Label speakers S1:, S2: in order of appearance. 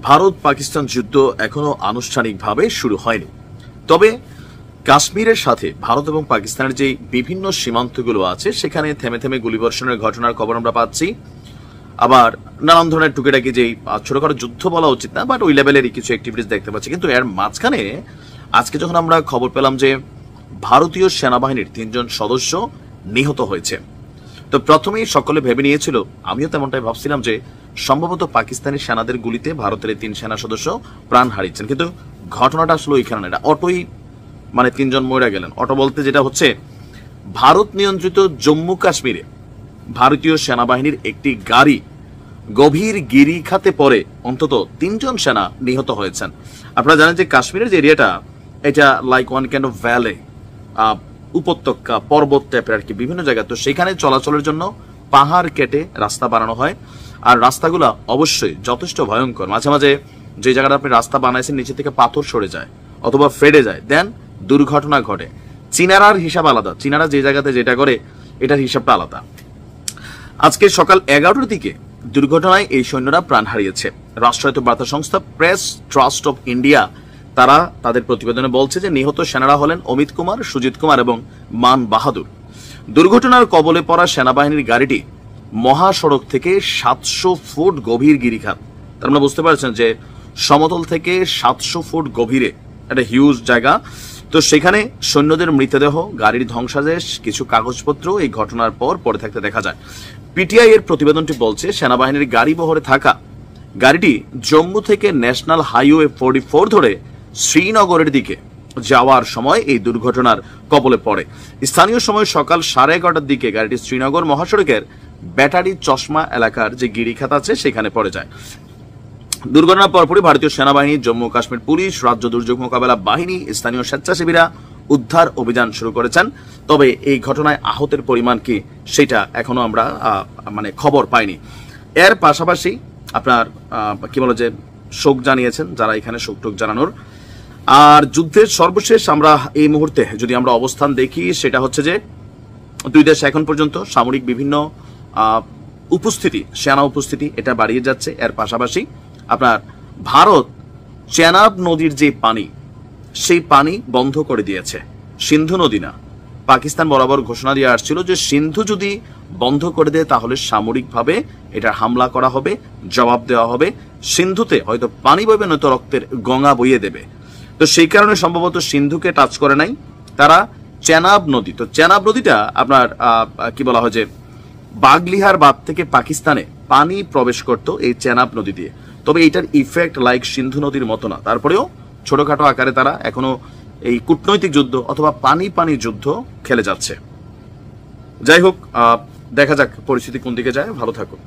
S1: ভারত পাকিস্তান যুদ্ধ এখনো আনুষ্ঠানিকভাবে শুরু হয়নি। তবে কাশ্মীরের সাথে ভারত এবং পাকিস্তানের যে বিভিন্ন সীমান্তগুলো আছে সেখানে থেমে থেমে গুলিবর্ষণের ঘটনার খবর আমরা পাচ্ছি। আবার নানান ধরনের টুকিটাকি যেই ছোটখাটো যুদ্ধ বলা উচিত না, বাট ওই লেভেলেরই কিছু অ্যাক্টিভিটিস দেখতে পাচ্ছি। কিন্তু এর মাঝখানে আজকে যখন আমরা খবর পেলাম যে ভারতীয় সেনাবাহিনীর 3 জন সদস্য নিহত হয়েছে, তো প্রথমেই সকলে ভেবে নিয়েছিল, আমিও তেমনটাই ভাবছিলাম, যে সম্ভবত পাকিস্তানি সেনাদের গুলিতে ভারতের 3 সেনা সদস্য প্রাণ হারিয়েছেন। কিন্তু ঘটনাটা আসলে ওইখানে না, অটোই 3 জন মরে গেলেন। অটো বলতে যেটা হচ্ছে, ভারত নিয়ন্ত্রিত জম্মু কাশ্মীরে ভারতীয় সেনাবাহিনীর একটি গাড়ি গভীর গিরিখাতে পড়ে অন্তত 3 জন সেনা নিহত হয়েছেন। আপনারা জানেন যে কাশ্মীরের যে এরিয়াটা, এটা like one kind of valley, উপত্যকা, পর্বত টাইপের আর কি, বিভিন্ন জায়গা। তো সেখানে চলাচলের জন্য পাহাড় কেটে রাস্তা বানানো হয়, আর রাস্তাগুলো অবশ্যই যথেষ্ট ভয়ঙ্কর। মাঝে মাঝে যে জায়গাটা আপনি রাস্তা বানাইছেন নিচে থেকে পাথর সরে যায় অথবা ফেটে যায়, দেন দুর্ঘটনা ঘটে। চীনারার হিসাব আলাদা, চীনারা যে জায়গাতে যেটা করে এটার হিসাবটা আলাদা। আজকে সকাল 11টার দিকে দুর্ঘটনায় এই সৈন্যরা প্রাণ হারিয়েছে। রাষ্ট্রায়ত্ত বার্তা সংস্থা প্রেস ট্রাস্ট অফ ইন্ডিয়া তারা তাদের প্রতিবেদনে বলছে যে নিহত সেনারা হলেন অমিত কুমার, সুজিত কুমার এবং মান বাহাদুর। দুর্ঘটনার কবলে পড়া সেনাবাহিনীর গাড়িটি মহাসড়ক থেকে 700 ফুট গভীর গিরিখাত, তার মানে বুঝতে পারছেন যে সমতল থেকে 700 ফুট গভীরে, একটা হিউজ জায়গা। তো সেখানে সৈন্যদের মৃতদেহ, গাড়ির ধ্বংসাবশেষ, কিছু কাগজপত্র এই ঘটনার পর পড়ে থাকতে দেখা যায়। পিটিআই এর প্রতিবেদনটি বলছে, সেনাবাহিনীর গাড়ি বহরে থাকা গাড়িটি জম্মু থেকে ন্যাশনাল হাইওয়ে 44 ধরে শ্রীনগরের দিকে যাওয়ার সময় এই দুর্ঘটনার কবলে পড়ে। স্থানীয় সময় সকাল 11:30টার দিকে গাড়িটি শ্রীনগর মহাসড়কের ব্যাটারি চশমা এলাকার যে গিরিখাত আছে সেখানে পড়ে যায়। দুর্ঘটনার পরপরই ভারতীয় সেনাবাহিনী, জম্মু কাশ্মীর পুলিশ, রাজ্য দুর্যোগ মোকাবেলা বাহিনী, স্থানীয় স্বেচ্ছাসেবীরা উদ্ধার অভিযান শুরু করেছেন। তবে এই ঘটনায় আহতের পরিমাণ কি সেটা এখনো আমরা খবর পাইনি। এর পাশাপাশি আপনার কি বলে যে শোক জানিয়েছেন যারা এখানে শোক জানানোর। আর যুদ্ধের সর্বশেষ আমরা এই মুহূর্তে যদি আমরা অবস্থান দেখি, সেটা হচ্ছে যে দুই দেশ এখন পর্যন্ত সামরিক বিভিন্ন উপস্থিতি, সেনা উপস্থিতি এটা বাড়িয়ে যাচ্ছে। এর পাশাপাশি আপনার ভারত চেনাব নদীর যে পানি, সেই পানি বন্ধ করে দিয়েছে। সিন্ধু নদী না, পাকিস্তান বরাবর ঘোষণা দিয়ে আসছিল যে সিন্ধু যদি বন্ধ করে দেয় তাহলে সামরিকভাবে এটা হামলা করা হবে, জবাব দেওয়া হবে। সিন্ধুতে হয়তো পানি বইবে, নয়তো রক্তের গঙ্গা বইয়ে দেবে। তো সেই কারণে সম্ভবত সিন্ধুকে টাচ করে নাই তারা, চেনাব নদী। তো চেনাব নদীটা আপনার কি বলা হয় যে বাগলিহার বাঁধ থেকে পাকিস্তানে পানি প্রবেশ করত এই চেনাব নদী দিয়ে। তবে এটার ইফেক্ট লাইক সিন্ধু নদীর মতো না, তারপরেও ছোটখাটো আকারে তারা এখনো এই কূটনৈতিক যুদ্ধ অথবা পানি যুদ্ধ খেলে যাচ্ছে। যাই হোক, দেখা যাক পরিস্থিতি কোন দিকে যায়। ভালো থাকুন।